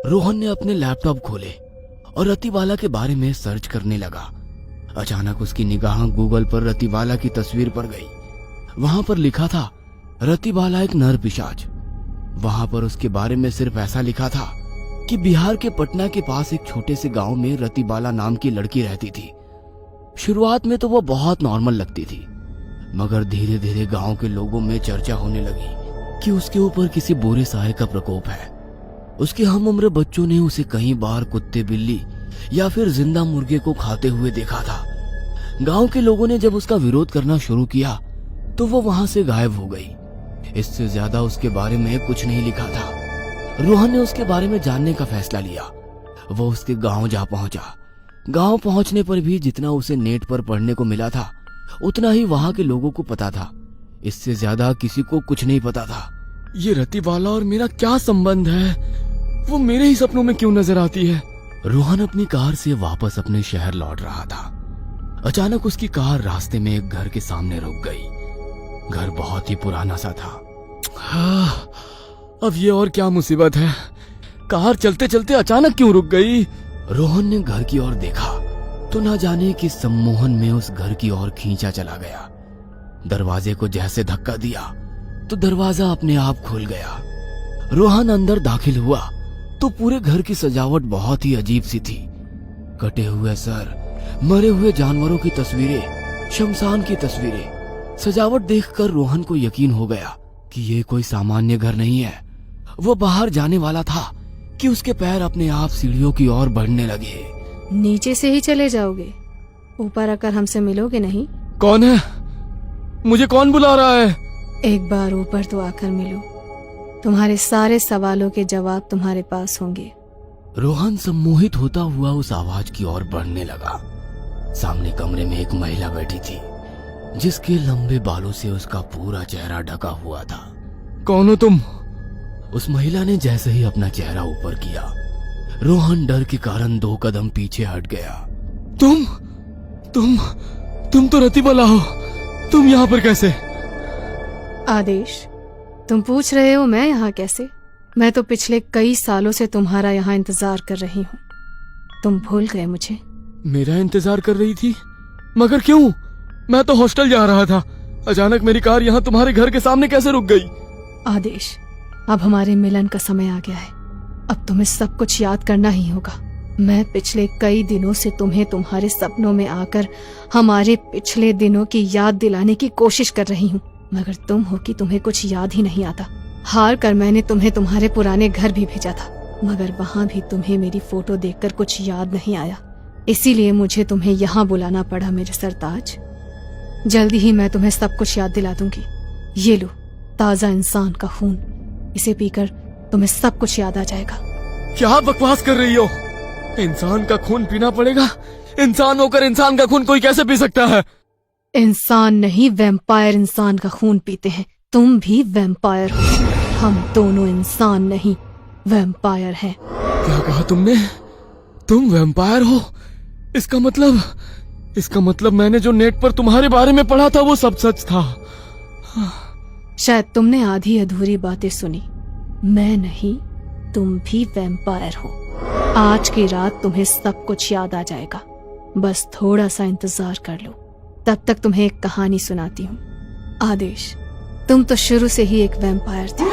रोहन ने अपने लैपटॉप खोले और रतिबाला के बारे में सर्च करने लगा। अचानक उसकी निगाह गूगल पर रतिबाला की तस्वीर पर गई। वहां पर लिखा था रतिबाला एक नर पिशाच। वहां पर उसके बारे में सिर्फ ऐसा लिखा था कि बिहार के पटना के पास एक छोटे से गांव में रतिबाला नाम की लड़की रहती थी। शुरुआत में तो वो बहुत नॉर्मल लगती थी, मगर धीरे धीरे गांव के लोगों में चर्चा होने लगी कि उसके ऊपर किसी बुरे साये का प्रकोप है। उसके हम उम्र बच्चों ने उसे कई बार कुत्ते, बिल्ली या फिर जिंदा मुर्गे को खाते हुए देखा था। गांव के लोगों ने जब उसका विरोध करना शुरू किया तो वो वहां से गायब हो गई। इससे ज्यादा उसके बारे में कुछ नहीं लिखा था। रोहन ने उसके बारे में जानने का फैसला लिया। वो उसके गांव जा पहुंचा। गांव पहुंचने पर भी जितना उसे नेट पर पढ़ने को मिला था उतना ही वहां के लोगों को पता था। इससे ज्यादा किसी को कुछ नहीं पता था। ये रतिबाला और मेरा क्या संबंध है? वो मेरे ही सपनों में क्यों नजर आती है? रोहन अपनी कार से वापस अपने शहर लौट रहा था। अचानक उसकी कार रास्ते में एक घर के सामने रुक गई। घर बहुत ही पुराना सा था। अब ये और क्या मुसीबत है? कार चलते चलते अचानक क्यों रुक गई? रोहन ने घर की ओर देखा तो ना जाने कि सम्मोहन में उस घर की ओर खींचा चला गया। दरवाजे को जैसे धक्का दिया तो दरवाजा अपने आप खुल गया। रोहन अंदर दाखिल हुआ तो पूरे घर की सजावट बहुत ही अजीब सी थी। कटे हुए सर, मरे हुए जानवरों की तस्वीरें, शमशान की तस्वीरें। सजावट देखकर रोहन को यकीन हो गया कि ये कोई सामान्य घर नहीं है। वो बाहर जाने वाला था कि उसके पैर अपने आप सीढ़ियों की ओर बढ़ने लगे। नीचे से ही चले जाओगे? ऊपर आकर हमसे मिलोगे नहीं? कौन है? मुझे कौन बुला रहा है? एक बार ऊपर तो आकर मिलो। तुम्हारे सारे सवालों के जवाब तुम्हारे पास होंगे। रोहन सम्मोहित होता हुआ उस आवाज की ओर बढ़ने लगा। सामने कमरे में एक महिला बैठी थी जिसके लंबे बालों से उसका पूरा चेहरा ढका हुआ था। कौन हो तुम? उस महिला ने जैसे ही अपना चेहरा ऊपर किया, रोहन डर के कारण 2 कदम पीछे हट गया। तुम तो रतिबाला हो। तुम यहाँ पर कैसे? आदेश, तुम पूछ रहे हो मैं यहाँ कैसे? मैं तो पिछले कई सालों से तुम्हारा यहाँ इंतजार कर रही हूँ। तुम भूल गए मुझे? मेरा इंतजार कर रही थी? मगर क्यों? मैं तो हॉस्टल जा रहा था। अचानक मेरी कार यहाँ तुम्हारे घर के सामने कैसे रुक गई? आदेश, अब हमारे मिलन का समय आ गया है। अब तुम्हें सब कुछ याद करना ही होगा। मैं पिछले कई दिनों से तुम्हें तुम्हारे सपनों में आकर हमारे पिछले दिनों की याद दिलाने की कोशिश कर रही हूँ, मगर तुम हो कि तुम्हें कुछ याद ही नहीं आता। हार कर मैंने तुम्हें तुम्हारे पुराने घर भी भेजा था, मगर वहाँ भी तुम्हें मेरी फोटो देखकर कुछ याद नहीं आया। इसीलिए मुझे तुम्हें यहाँ बुलाना पड़ा मेरे सरताज। जल्दी ही मैं तुम्हें सब कुछ याद दिला दूंगी। ये लो ताजा इंसान का खून, इसे पीकर तुम्हें सब कुछ याद आ जाएगा। क्या बकवास कर रही हो? इंसान का खून पीना पड़ेगा? इंसान होकर इंसान का खून कोई कैसे पी सकता है? इंसान नहीं, वैम्पायर इंसान का खून पीते हैं। तुम भी वैम्पायर हो। हम दोनों इंसान नहीं, वैम्पायर हैं। क्या कहा तुमने? तुम वैम्पायर हो? इसका मतलब मैंने जो नेट पर तुम्हारे बारे में पढ़ा था वो सब सच था। शायद तुमने आधी अधूरी बातें सुनी। मैं नहीं, तुम भी वैम्पायर हो। आज की रात तुम्हें सब कुछ याद आ जाएगा। बस थोड़ा सा इंतजार कर लो। तब तक तुम्हें एक कहानी सुनाती हूँ। आदेश, तुम तो शुरू से ही एक वैम्पायर थी।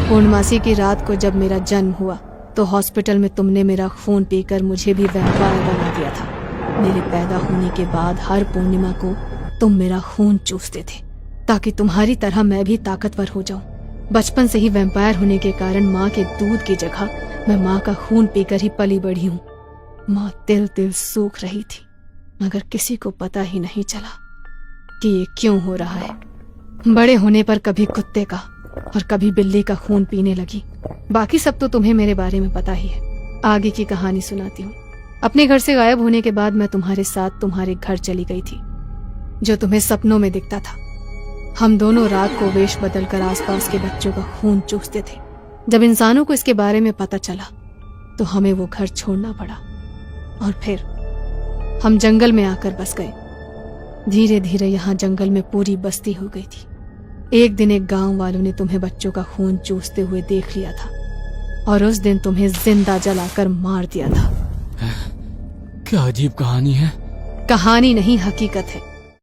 पूर्णमासी की रात को जब मेरा जन्म हुआ तो हॉस्पिटल में तुमने मेरा खून पीकर मुझे भी वैम्पायर बना दिया था। मेरे पैदा होने के बाद हर पूर्णिमा को तुम मेरा खून चूसते थे ताकि तुम्हारी तरह मैं भी ताकतवर हो जाऊं। बचपन से ही वैम्पायर होने के कारण माँ के दूध की जगह मैं माँ का खून पीकर ही पली बढ़ी हूँ। माँ तिल तिल सूख रही थी, मगर किसी को पता ही नहीं चला कि ये क्यों हो रहा है। बड़े होने पर कभी कुत्ते का और कभी बिल्ली का खून पीने लगी। बाकी सब तो तुम्हें मेरे बारे में पता ही है। आगे की कहानी सुनाती हूँ। अपने घर से गायब होने के बाद मैं तुम्हारे साथ तुम्हारे घर चली गई थी, जो तुम्हें सपनों में दिखता था। हम दोनों रात को वेश बदलकर आसपास के बच्चों का खून चूसते थे। जब इंसानों को इसके बारे में पता चला तो हमें वो घर छोड़ना पड़ा और फिर हम जंगल में आकर बस गए। धीरे धीरे यहाँ जंगल में पूरी बस्ती हो गई थी। एक दिन एक गांव वालों ने तुम्हें बच्चों का खून चूसते हुए देख लिया था। और उस दिन तुम्हें जिंदा जलाकर मार दिया था। क्या अजीब कहानी है। कहानी नहीं, हकीकत है।